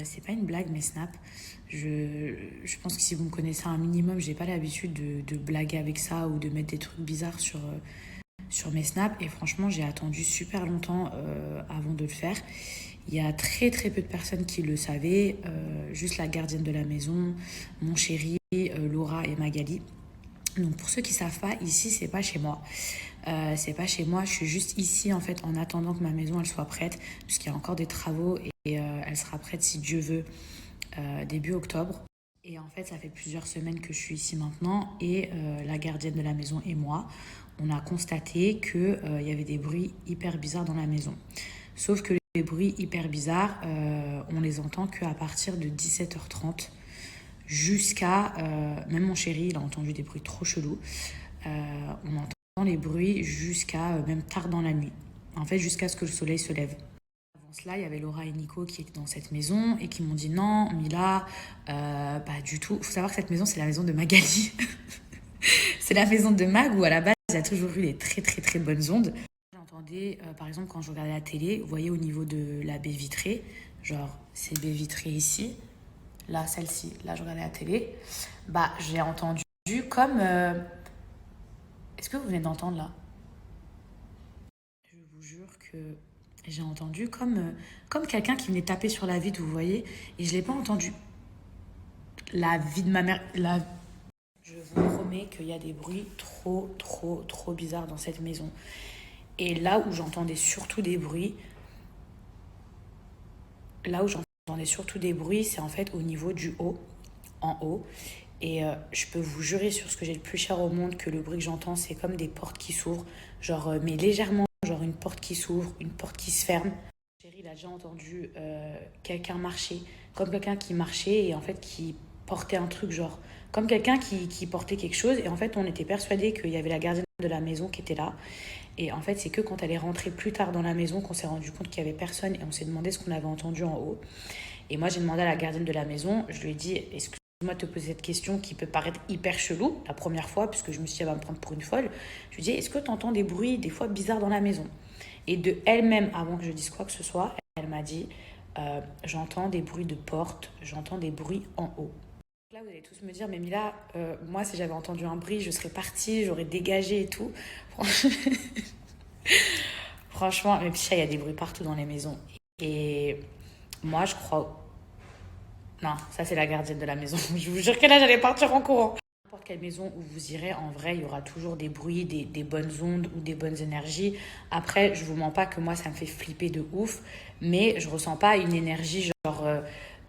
c'est pas une blague, mes snaps. Je pense que si vous me connaissez un minimum, j'ai pas l'habitude de blaguer avec ça ou de mettre des trucs bizarres sur mes snaps. Et franchement, j'ai attendu super longtemps avant de le faire. Il y a très très peu de personnes qui le savaient. Juste la gardienne de la maison, mon chéri, Laura et Magali. Donc pour ceux qui savent pas, ici c'est pas chez moi. C'est pas chez moi, je suis juste ici en fait en attendant que ma maison elle soit prête, puisqu'il y a encore des travaux et elle sera prête si Dieu veut début octobre. Et en fait ça fait plusieurs semaines que je suis ici maintenant et la gardienne de la maison et moi, on a constaté qu'il y avait des bruits hyper bizarres dans la maison. Sauf que les bruits hyper bizarres, on les entend qu'à partir de 17h30 jusqu'à... même mon chéri, il a entendu des bruits trop chelous. On entend les bruits jusqu'à même tard dans la nuit. En fait, jusqu'à ce que le soleil se lève. Avant cela, il y avait Laura et Nico qui étaient dans cette maison et qui m'ont dit non, Mila, pas du tout. Il faut savoir que cette maison, c'est la maison de Magali. C'est la maison de Mag où à la base, il y a toujours eu les très très très bonnes ondes. J'entendais, par exemple, quand je regardais la télé, vous voyez au niveau de la baie vitrée, genre ces baies vitrées ici, là, celle-ci, là, je regardais la télé, bah, j'ai entendu comme... Est-ce que vous venez d'entendre là? Je vous jure que j'ai entendu comme quelqu'un qui venait taper sur la vitre, vous voyez, et je ne l'ai pas entendu. La vie de ma mère, je vous promets qu'il y a des bruits trop, trop, trop bizarres dans cette maison. Et là où j'entendais surtout des bruits, c'est en fait au niveau du haut, en haut. Et je peux vous jurer sur ce que j'ai le plus cher au monde que le bruit que j'entends, c'est comme des portes qui s'ouvrent, genre, mais légèrement, genre une porte qui s'ouvre, une porte qui se ferme. Chérie, il a déjà entendu quelqu'un marcher, comme quelqu'un qui marchait et en fait qui portait un truc, genre, comme quelqu'un qui portait quelque chose. Et en fait, on était persuadés qu'il y avait la gardienne de la maison qui était là. Et en fait, c'est que quand elle est rentrée plus tard dans la maison qu'on s'est rendu compte qu'il n'y avait personne et on s'est demandé ce qu'on avait entendu en haut. Et moi, j'ai demandé à la gardienne de la maison, je lui ai dit, excuse-moi de te poser cette question qui peut paraître hyper chelou la première fois, puisque je me suis dit, elle va me prendre pour une folle. Je lui ai dit, est-ce que tu entends des bruits des fois bizarres dans la maison? Et de elle-même, avant que je dise quoi que ce soit, elle m'a dit, j'entends des bruits de porte, j'entends des bruits en haut. Là, vous allez tous me dire, mais Mila, moi, si j'avais entendu un bruit, je serais partie, j'aurais dégagé et tout. Franchement, mais puis il y a des bruits partout dans les maisons. Et moi, je crois. Non, ça, c'est la gardienne de la maison. Je vous jure que là, j'allais partir en courant. N'importe quelle maison où vous irez, en vrai, il y aura toujours des bruits, des bonnes ondes ou des bonnes énergies. Après, je vous mens pas que moi, ça me fait flipper de ouf, mais je ressens pas une énergie genre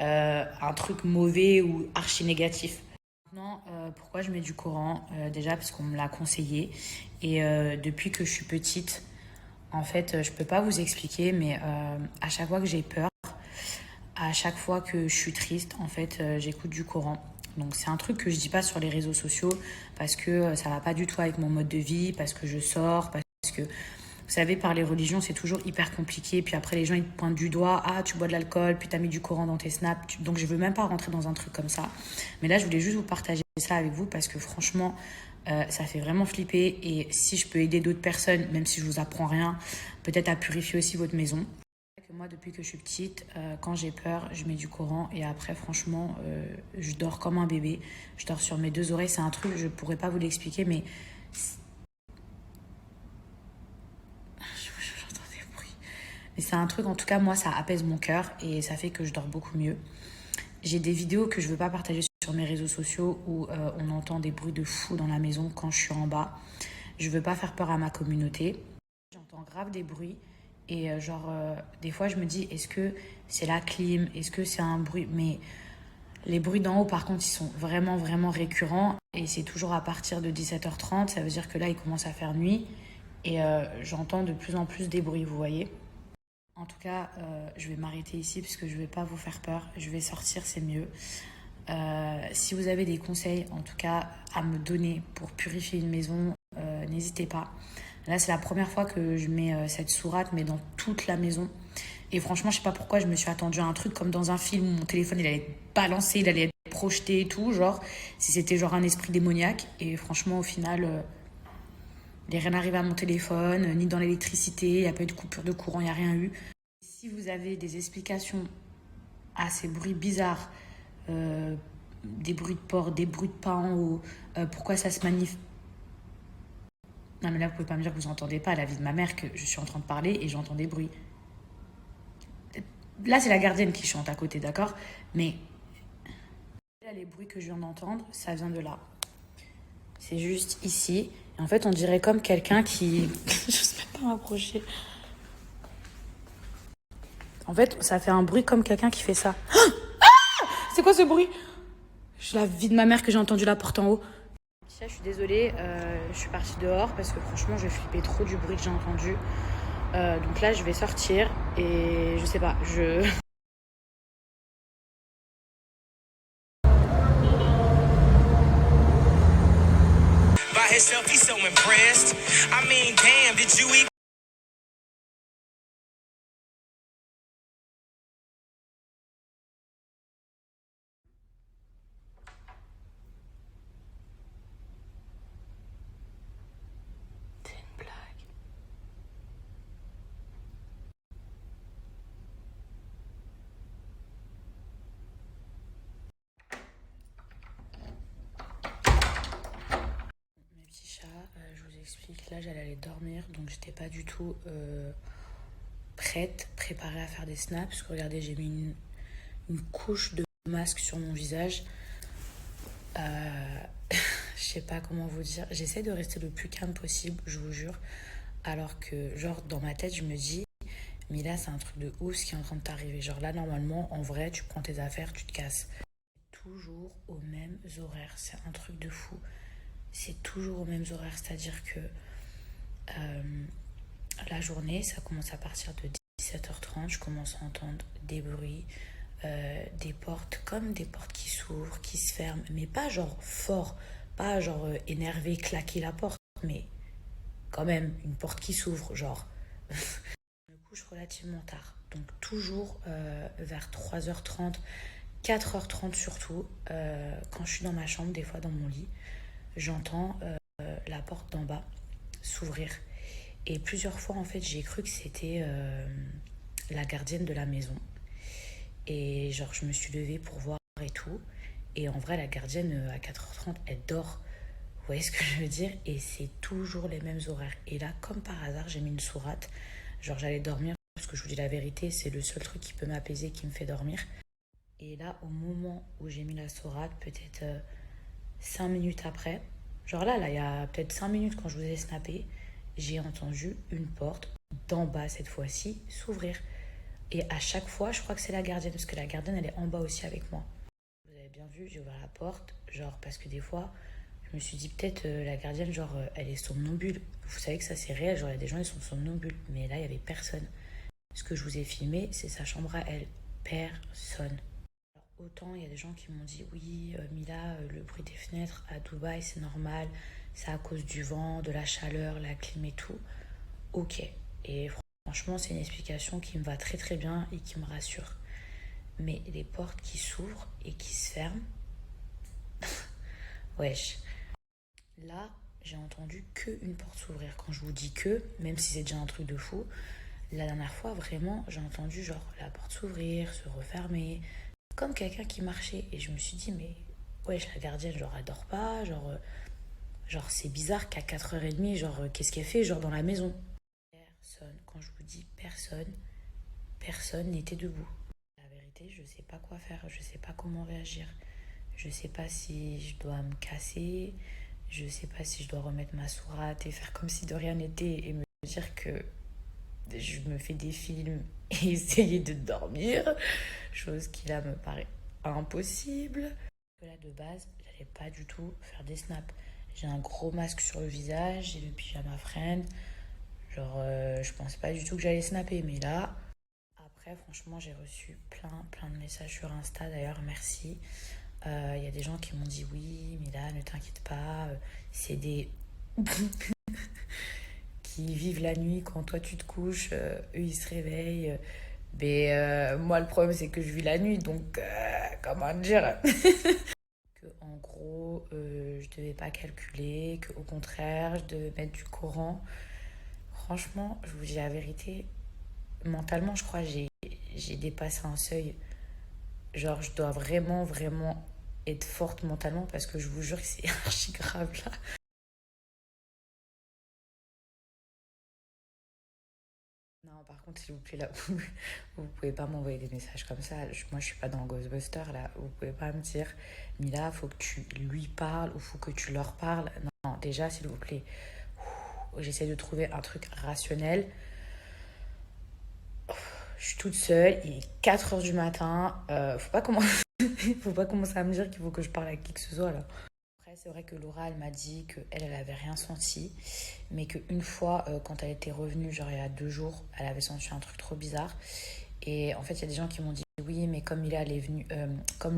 un truc mauvais ou archi négatif. Maintenant, pourquoi je mets du Coran? Déjà parce qu'on me l'a conseillé. Et depuis que je suis petite, en fait, je peux pas vous expliquer, mais à chaque fois que j'ai peur, à chaque fois que je suis triste, en fait, j'écoute du Coran. Donc c'est un truc que je dis pas sur les réseaux sociaux parce que ça va pas du tout avec mon mode de vie, parce que je sors, parce que vous savez, par les religions, c'est toujours hyper compliqué. Puis après, les gens, ils te pointent du doigt. Ah, tu bois de l'alcool, puis t'as mis du Coran dans tes snaps. Donc, je veux même pas rentrer dans un truc comme ça. Mais là, je voulais juste vous partager ça avec vous parce que franchement, ça fait vraiment flipper. Et si je peux aider d'autres personnes, même si je vous apprends rien, peut-être à purifier aussi votre maison. Moi, depuis que je suis petite, quand j'ai peur, je mets du Coran. Et après, franchement, je dors comme un bébé. Je dors sur mes deux oreilles. C'est un truc, je pourrais pas vous l'expliquer, mais mais c'est un truc, en tout cas, moi, ça apaise mon cœur et ça fait que je dors beaucoup mieux. J'ai des vidéos que je ne veux pas partager sur mes réseaux sociaux où on entend des bruits de fou dans la maison quand je suis en bas. Je ne veux pas faire peur à ma communauté. J'entends grave des bruits et des fois, je me dis, est-ce que c'est la clim? Est-ce que c'est un bruit? Mais les bruits d'en haut, par contre, ils sont vraiment, vraiment récurrents et c'est toujours à partir de 17h30. Ça veut dire que là, il commence à faire nuit et j'entends de plus en plus des bruits, vous voyez. En tout cas, je vais m'arrêter ici parce que je ne vais pas vous faire peur. Je vais sortir, c'est mieux. Si vous avez des conseils, en tout cas, à me donner pour purifier une maison, n'hésitez pas. Là, c'est la première fois que je mets cette sourate, mais dans toute la maison. Et franchement, je sais pas pourquoi je me suis attendue à un truc comme dans un film où mon téléphone, il allait être balancé, il allait être projeté et tout, genre, si c'était genre un esprit démoniaque. Et franchement, au final, il n'est rien arrivé à mon téléphone, ni dans l'électricité, il n'y a pas eu de coupure de courant, il n'y a rien eu. Si vous avez des explications à ces bruits bizarres, euh, des bruits de porte, des bruits de pas en haut, pourquoi ça se manifeste. Non, mais là, vous pouvez pas me dire que vous entendez pas la vie de ma mère, que je suis en train de parler et j'entends des bruits. Là, c'est la gardienne qui chante à côté, d'accord? Mais là, les bruits que je viens d'entendre, ça vient de là. C'est juste ici. Et en fait, on dirait comme quelqu'un qui... Je sais même pas m'approcher. En fait, ça fait un bruit comme quelqu'un qui fait ça. C'est quoi ce bruit? C'est la vie de ma mère que j'ai entendu la porte en haut. Je suis désolée, je suis partie dehors parce que franchement, je flippais trop du bruit que j'ai entendu. Donc là, je vais sortir et je sais pas, By himself, he's so impressed. I mean, damn, did you even? C'est une blague. Mes petits chats, je vous explique. Là, j'allais aller dormir, donc j'étais pas du tout prête, préparée à faire des snaps. Parce que regardez, j'ai mis une couche de masque sur mon visage. Je sais pas comment vous dire. J'essaie de rester le plus calme possible, je vous jure. Alors que, genre, dans ma tête, je me dis, mais là, c'est un truc de ouf ce qui est en train de t'arriver. Genre là, normalement, en vrai, tu prends tes affaires, tu te casses. Toujours aux mêmes horaires. C'est un truc de fou. C'est toujours aux mêmes horaires. C'est-à-dire que euh, la journée, ça commence à partir de 17h30. Je commence à entendre des bruits, des portes, comme des portes qui s'ouvrent, qui se ferment, mais pas genre fort, pas genre énervé, claquer la porte, mais quand même une porte qui s'ouvre, genre. Je me couche relativement tard, donc toujours vers 3h30, 4h30 surtout, quand je suis dans ma chambre, des fois dans mon lit, j'entends la porte d'en bas s'ouvrir. Et plusieurs fois, en fait, j'ai cru que c'était la gardienne de la maison. Et genre, je me suis levée pour voir et tout. Et en vrai, la gardienne, à 4h30, elle dort. Vous voyez ce que je veux dire? Et c'est toujours les mêmes horaires. Et là, comme par hasard, j'ai mis une sourate. Genre, j'allais dormir, parce que je vous dis la vérité, c'est le seul truc qui peut m'apaiser, qui me fait dormir. Et là, au moment où j'ai mis la sourate, peut-être 5 minutes après, genre là, il y a peut-être 5 minutes quand je vous ai snappé, j'ai entendu une porte d'en bas cette fois-ci s'ouvrir. Et à chaque fois, je crois que c'est la gardienne, parce que la gardienne, elle est en bas aussi avec moi. Vous avez bien vu, j'ai ouvert la porte, genre, parce que des fois, je me suis dit peut-être la gardienne, genre, elle est somnambule. Vous savez que ça, c'est réel, genre, il y a des gens, ils sont somnambules. Mais là, il n'y avait personne. Ce que je vous ai filmé, c'est sa chambre à elle. Personne. Alors, autant, il y a des gens qui m'ont dit, oui, Mila, le bruit des fenêtres à Dubaï, c'est normal. C'est à cause du vent, de la chaleur, la clim et tout. Ok. Et franchement, c'est une explication qui me va très très bien et qui me rassure. Mais les portes qui s'ouvrent et qui se ferment, wesh. Là, j'ai entendu qu'une porte s'ouvrir. Quand je vous dis que, même si c'est déjà un truc de fou, la dernière fois, vraiment, j'ai entendu genre la porte s'ouvrir, se refermer, comme quelqu'un qui marchait. Et je me suis dit, mais wesh, la gardienne, genre, elle dort pas, genre c'est bizarre qu'à 4h30, genre, qu'est-ce qu'elle fait, genre, dans la maison? Personne, quand je vous dis personne, personne n'était debout. La vérité, je sais pas quoi faire, je sais pas comment réagir. Je sais pas si je dois me casser, je sais pas si je dois remettre ma sourate et faire comme si de rien n'était et me dire que je me fais des films et essayer de dormir, chose qui là me paraît impossible. Là de base, j'allais pas du tout faire des snaps. J'ai un gros masque sur le visage, j'ai le pyjama friend. Genre, je pensais pas du tout que j'allais snapper, mais là, après, franchement, j'ai reçu plein de messages sur Insta d'ailleurs, merci. Il y a des gens qui m'ont dit oui, mais là, ne t'inquiète pas, c'est des qui vivent la nuit quand toi tu te couches, eux ils se réveillent. Mais moi, le problème, c'est que je vis la nuit, donc comment dire? Que en gros, je devais pas calculer, que au contraire, je devais mettre du Coran. Franchement, je vous dis la vérité, mentalement, je crois que j'ai dépassé un seuil. Genre, je dois vraiment, vraiment être forte mentalement parce que je vous jure que c'est archi grave là. Non, par contre, s'il vous plaît, là, vous pouvez pas m'envoyer des messages comme ça. Moi, je suis pas dans Ghostbusters, là. Vous pouvez pas me dire, Mila, faut que tu lui parles ou faut que tu leur parles. Non, non, déjà, s'il vous plaît, j'essaie de trouver un truc rationnel. Je suis toute seule, il est 4 heures du matin. Faut pas commencer à me dire qu'il faut que je parle à qui que ce soit, là. Après, c'est vrai que Laura, elle m'a dit qu'elle avait rien senti, mais qu'une fois, quand elle était revenue, genre il y a 2 jours, elle avait senti un truc trop bizarre. Et en fait, il y a des gens qui m'ont dit oui, mais comme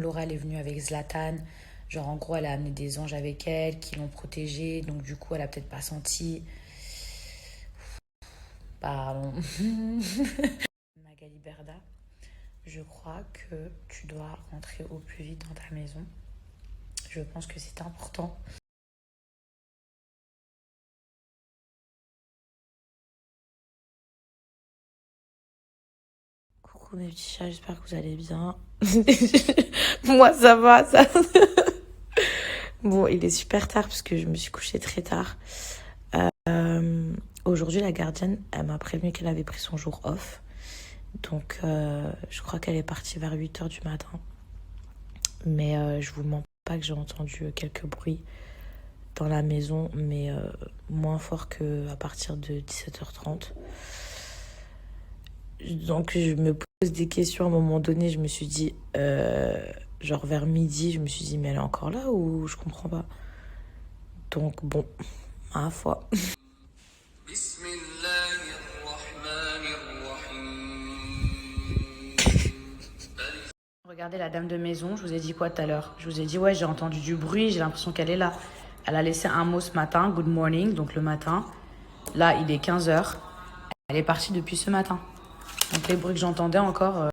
Laura elle est venue avec Zlatan, genre en gros, elle a amené des anges avec elle qui l'ont protégée, donc du coup, elle a peut-être pas senti. Pardon. Magali Berda, je crois que tu dois rentrer au plus vite dans ta maison. Je pense que c'est important. Coucou mes petits chats, j'espère que vous allez bien. Moi ça va, ça. Bon, il est super tard parce que je me suis couchée très tard. Aujourd'hui, la gardienne, elle m'a prévenu qu'elle avait pris son jour off. Donc, je crois qu'elle est partie vers 8 heures du matin. Mais je vous mens pas que j'ai entendu quelques bruits dans la maison, mais moins fort qu'à partir de 17h30. Donc, je me pose des questions à un moment donné. Je me suis dit, genre vers midi, je me suis dit, mais elle est encore là ou je comprends pas. Donc, bon, ma foi. Regardez la dame de maison, je vous ai dit quoi tout à l'heure? Je vous ai dit, ouais, j'ai entendu du bruit, j'ai l'impression qu'elle est là. Elle a laissé un mot ce matin, good morning, donc le matin. Là, il est 15h. Elle est partie depuis ce matin. Donc les bruits que j'entendais encore,